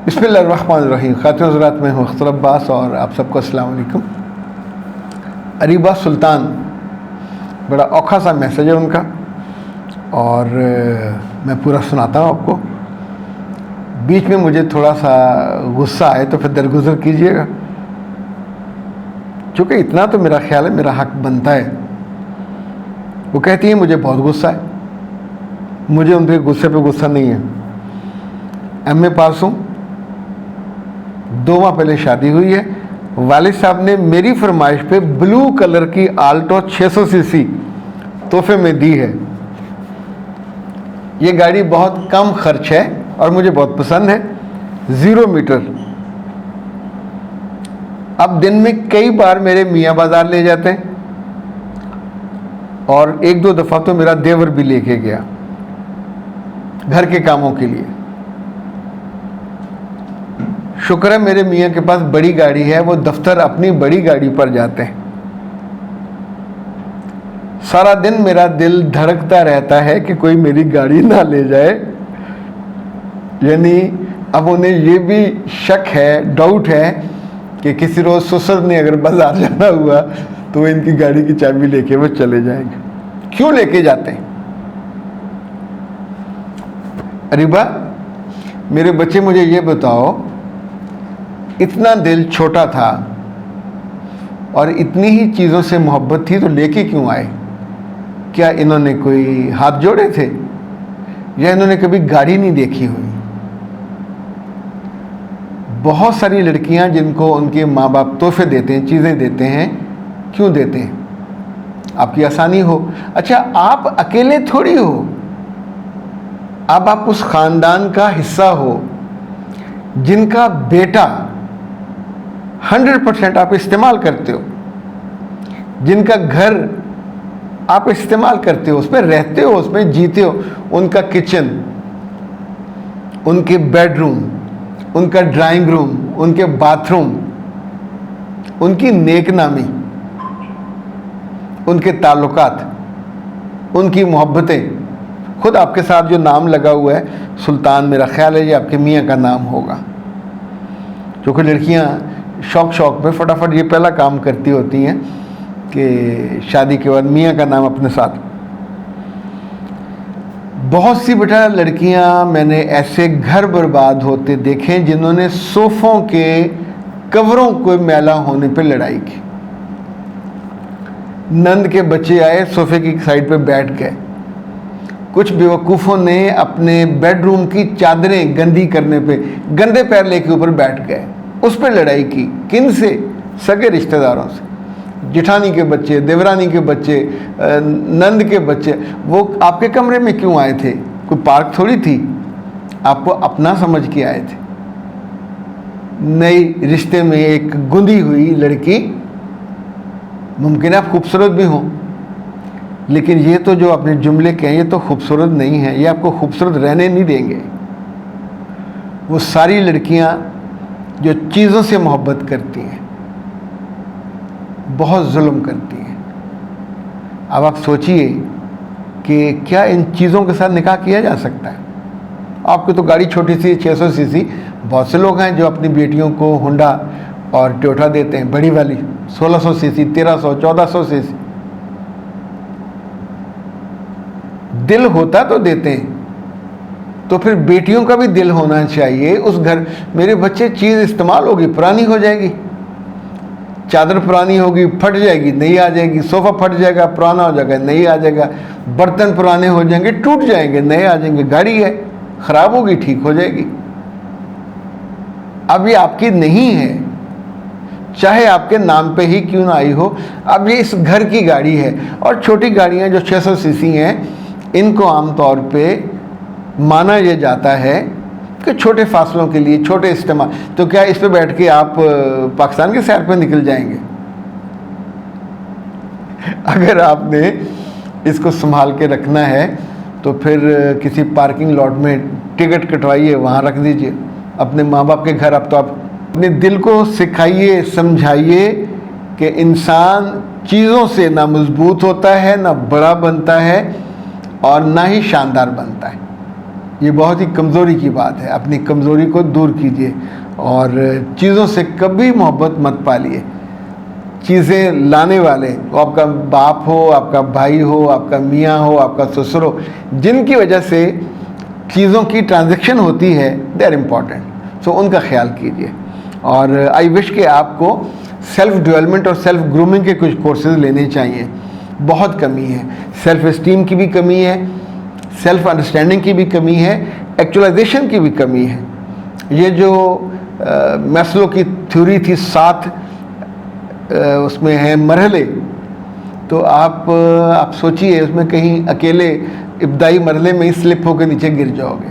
बिस्मिल्लाहिर्रहमानिर्रहीम। खातिन हज़रात, मैं हूँ अख्तर अब्बास और आप सबको अस्सलाम वालेकुम। अरीबा सुल्तान, बड़ा औखा सा मैसेज है उनका और मैं पूरा सुनाता हूँ आपको। बीच में मुझे थोड़ा सा गुस्सा आए तो फिर दरगुजर कीजिएगा, क्योंकि इतना तो मेरा ख्याल है मेरा हक बनता है। वो कहती है मुझे बहुत गुस्सा है। मुझे उनके गुस्से पे गुस्सा नहीं है। एमए पास हूँ, 2 माह पहले शादी हुई है। वालिद साहब ने मेरी फरमाइश पे ब्लू कलर की आल्टो 600 सीसी तोहफे में दी है। ये गाड़ी बहुत कम खर्च है और मुझे बहुत पसंद है। 0 मीटर। अब दिन में कई बार मेरे मियाँ बाजार ले जाते हैं और 1-2 दफ़ा तो मेरा देवर भी लेके गया घर के कामों के लिए। शुक्र है मेरे मियाँ के पास बड़ी गाड़ी है, वो दफ्तर अपनी बड़ी गाड़ी पर जाते हैं। सारा दिन मेरा दिल धड़कता रहता है कि कोई मेरी गाड़ी ना ले जाए। यानी अब उन्हें ये भी शक है, डाउट है कि किसी रोज़ ससुर ने अगर बाजार जाना हुआ तो वो इनकी गाड़ी की चाबी लेके वो चले जाएंगे। क्यों लेके जाते हैं? अरीबा, मेरे बच्चे मुझे ये बताओ, इतना दिल छोटा था और इतनी ही चीज़ों से मोहब्बत थी तो लेके क्यों आए? क्या इन्होंने कोई हाथ जोड़े थे या इन्होंने कभी गाड़ी नहीं देखी हुई? बहुत सारी लड़कियां जिनको उनके माँ बाप तोहफे देते हैं, चीज़ें देते हैं, क्यों देते हैं? आपकी आसानी हो। अच्छा, आप अकेले थोड़ी हो, अब आप उस ख़ानदान का हिस्सा हो जिनका बेटा 100% आप इस्तेमाल करते हो, जिनका घर आप इस्तेमाल करते हो, उसमें रहते हो, उसमें जीते हो। उनका किचन, उनके बेडरूम, उनका ड्राइंग रूम, उनके बाथरूम, उनकी नेकनामी, उनके ताल्लुकात, उनकी मोहब्बतें, खुद आपके साथ जो नाम लगा हुआ है सुल्तान, मेरा ख्याल है ये आपके मियाँ का नाम होगा। क्योंकि लड़कियाँ शौक में फटाफट ये पहला काम करती होती हैं कि शादी के बाद मियाँ का नाम अपने साथ। बहुत सी बेटा लड़कियाँ मैंने ऐसे घर बर्बाद होते देखे जिन्होंने सोफ़ों के कवरों को मैला होने पे लड़ाई की। नंद के बच्चे आए, सोफ़े की साइड पे बैठ गए। कुछ बेवकूफ़ों ने अपने बेडरूम की चादरें गंदी करने पे गंदे पैर लेके ऊपर बैठ गए, उस पर लड़ाई की। किन से? सगे रिश्तेदारों से। जिठानी के बच्चे, देवरानी के बच्चे, नंद के बच्चे। वो आपके कमरे में क्यों आए थे? कोई पार्क थोड़ी थी, आपको अपना समझ के आए थे। नई रिश्ते में एक गुंदी हुई लड़की, मुमकिन है आप खूबसूरत भी हों, लेकिन ये तो जो अपने जुमले कहें ये तो खूबसूरत नहीं है, ये आपको खूबसूरत रहने नहीं देंगे। वो सारी लड़कियां जो चीज़ों से मोहब्बत करती हैं बहुत जुल्म करती हैं। अब आप सोचिए कि क्या इन चीज़ों के साथ निकाह किया जा सकता है? आपकी तो गाड़ी छोटी सी 600 सीसी, बहुत से लोग हैं जो अपनी बेटियों को होंडा और टोयोटा देते हैं, बड़ी वाली 1600 सीसी, 1300, 1400 सीसी। दिल होता तो देते हैं, तो फिर बेटियों का भी दिल होना चाहिए। उस घर मेरे बच्चे, चीज़ इस्तेमाल होगी, पुरानी हो जाएगी, चादर पुरानी होगी, फट जाएगी, नई आ जाएगी। सोफ़ा फट जाएगा, पुराना हो जाएगा, नई आ जाएगा। बर्तन पुराने हो जाएंगे, टूट जाएंगे, नए आ जाएंगे। गाड़ी है, ख़राब होगी, ठीक हो जाएगी। अब ये आपकी नहीं है, चाहे आपके नाम पे ही क्यों ना आई हो। अब ये इस घर की गाड़ी है। और छोटी गाड़ियाँ जो 600 सीसी हैं, इनको आमतौर पे माना यह जाता है कि छोटे फासलों के लिए, छोटे इस्तेमाल। तो क्या इस पे बैठ के आप पाकिस्तान के सैर पे निकल जाएंगे? अगर आपने इसको संभाल के रखना है तो फिर किसी पार्किंग लॉट में टिकट कटवाइए, वहाँ रख दीजिए अपने माँ बाप के घर। अब तो आप अपने दिल को सिखाइए, समझाइए कि इंसान चीज़ों से ना मजबूत होता है, ना बड़ा बनता है और ना ही शानदार बनता है। ये बहुत ही कमज़ोरी की बात है। अपनी कमज़ोरी को दूर कीजिए और चीज़ों से कभी मोहब्बत मत पालिए। चीज़ें लाने वाले, वो आपका बाप हो, आपका भाई हो, आपका मियाँ हो, आपका ससुर हो, जिनकी वजह से चीज़ों की ट्रांजैक्शन होती है, दे आर इम्पॉर्टेंट, सो उनका ख्याल कीजिए। और आई विश कि आपको सेल्फ डेवलपमेंट और सेल्फ ग्रूमिंग के कुछ कोर्सेज लेने चाहिए। बहुत कमी है, सेल्फ इस्टीम की भी कमी है, सेल्फ अंडरस्टैंडिंग की भी कमी है, एक्चुअलाइजेशन की भी कमी है। ये जो मैस्लो की थ्योरी थी 7 उसमें है मरहले, तो आप सोचिए उसमें कहीं अकेले इब्तदाई मरहले में ही स्लिप होकर नीचे गिर जाओगे,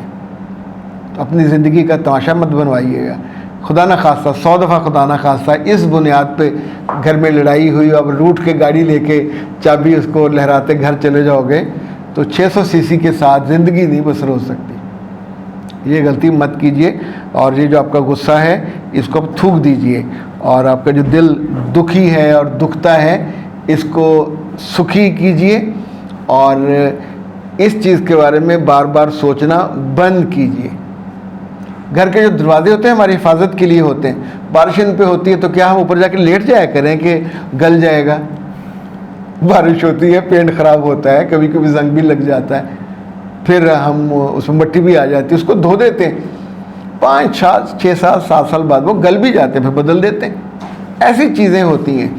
तो अपनी ज़िंदगी का तमाशा मत बनवाइएगा। खुदा न खास्ता 100 दफ़ा खुदा न खास्ता इस बुनियाद पे घर में लड़ाई हुई, अब रूठ के गाड़ी लेके चाबी उसको लहराते घर चले जाओगे, तो 600 सीसी के साथ ज़िंदगी नहीं बसर हो सकती। ये गलती मत कीजिए। और ये जो आपका गुस्सा है इसको आप थूक दीजिए, और आपका जो दिल दुखी है और दुखता है इसको सुखी कीजिए, और इस चीज़ के बारे में बार बार सोचना बंद कीजिए। घर के जो दरवाजे होते हैं हमारी हिफाजत के लिए होते हैं। बारिश इन पे होती है तो क्या हम ऊपर जाके लेट जाया करें कि गल जाएगा? बारिश होती है, पेंट ख़राब होता है, कभी कभी जंग भी लग जाता है, फिर हम उसमें मिट्टी भी आ जाती है, उसको धो देते हैं, 5, 6, 7 साल बाद वो गल भी जाते हैं, फिर बदल देते हैं। ऐसी चीज़ें होती हैं।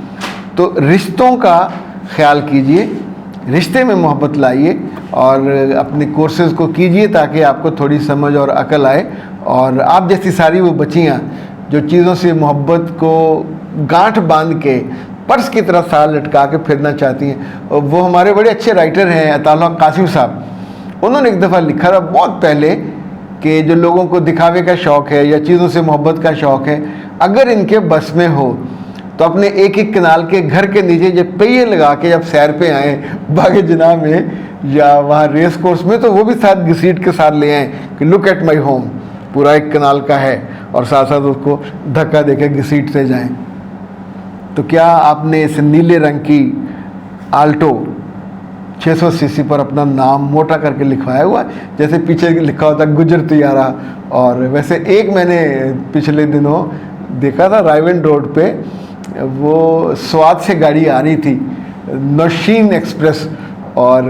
तो रिश्तों का ख्याल कीजिए, रिश्ते में मोहब्बत लाइए और अपने कोर्सेज़ को कीजिए ताकि आपको थोड़ी समझ और अकल आए। और आप जैसी सारी वो बच्चियाँ जो चीज़ों से मोहब्बत को गांठ बांध के पर्स की तरह साल लटका के फिरना चाहती हैं, और वो हमारे बड़े अच्छे राइटर हैं अताउल्लाह कासिम साहब, उन्होंने एक दफ़ा लिखा था बहुत पहले कि जो लोगों को दिखावे का शौक़ है या चीज़ों से मोहब्बत का शौक़ है, अगर इनके बस में हो तो अपने एक एक कनाल के घर के नीचे जब पहिए लगा के जब सैर पे आएँ बागे जनाह में या वहाँ रेस कोर्स में, तो वो भी साथ घसीट के साथ ले आएँ कि लुक एट माई होम, पूरा एक कनाल का है, और साथ साथ उसको धक्का देके घसीटते जाएं। तो क्या आपने इस नीले रंग की आल्टो 600 सीसी पर अपना नाम मोटा करके लिखवाया हुआ है, जैसे पीछे लिखा होता गुजर तियारा? और वैसे एक मैंने पिछले दिनों देखा था रायवन रोड पे, वो स्वाद से गाड़ी आ रही थी, नौशीन एक्सप्रेस, और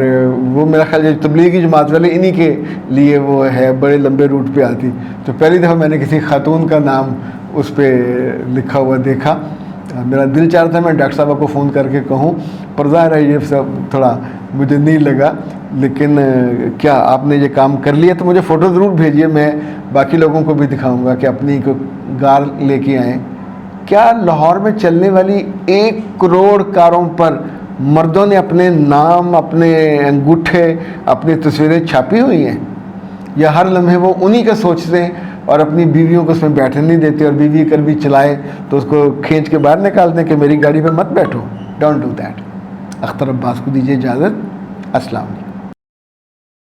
वो मेरा ख्याल तबलीगी जमात वाले इन्हीं के लिए वो है, बड़े लंबे रूट पे आती। तो पहली दफ़ा मैंने किसी खातून का नाम उस पर लिखा हुआ देखा, मेरा दिल चाह रहा था मैं डॉक्टर साहब को फ़ोन करके कहूँ, पर ज़ाहिर है ये सब थोड़ा मुझे नहीं लगा। लेकिन क्या आपने ये काम कर लिया तो मुझे फ़ोटो ज़रूर भेजिए, मैं बाकी लोगों को भी दिखाऊँगा कि अपनी को कार लेके आएँ। क्या लाहौर में चलने वाली 1 करोड़ कारों पर मर्दों ने अपने नाम, अपने अंगूठे, अपनी तस्वीरें छापी हुई हैं? या हर लम्हे वो उन्हीं का सोचते हैं और अपनी बीवियों को उसमें बैठने नहीं देते, और बीवी अगर भी चलाए तो उसको खींच के बाहर निकालते हैं कि मेरी गाड़ी पे मत बैठो? Don't do that. Akhtar Abbas को दीजिए इजाज़त। अस्सलाम वालेकुम।